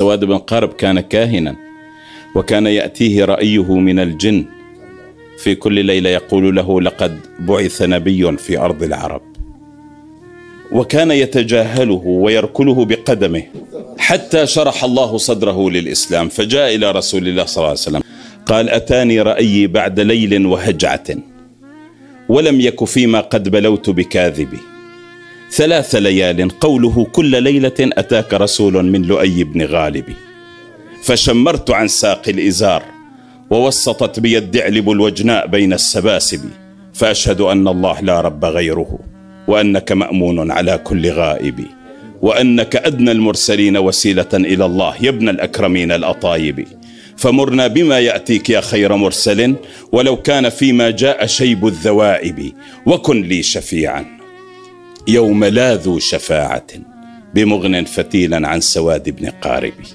سواد بن قارب كان كاهنا، وكان يأتيه رأيه من الجن في كل ليلة يقول له: لقد بعث نبي في أرض العرب. وكان يتجاهله ويركله بقدمه حتى شرح الله صدره للإسلام، فجاء إلى رسول الله صلى الله عليه وسلم قال: أتاني رأيي بعد ليل وهجعة، ولم يك فيما قد بلوت بكاذبي 3 ليال، قوله كل ليلة أتاك رسول من لؤي بن غالب، فشمرت عن ساق الإزار، ووسطت بي الدعلب الوجناء بين السباسب، فأشهد أن الله لا رب غيره، وأنك مأمون على كل غائب، وأنك أدنى المرسلين وسيلة إلى الله يا ابن الأكرمين الأطايب، فمرنا بما يأتيك يا خير مرسل، ولو كان فيما جاء شيب الذوائب، وكن لي شفيعا يوم لا ذو شفاعة بمغن فتيلا عن سواد بن قارب.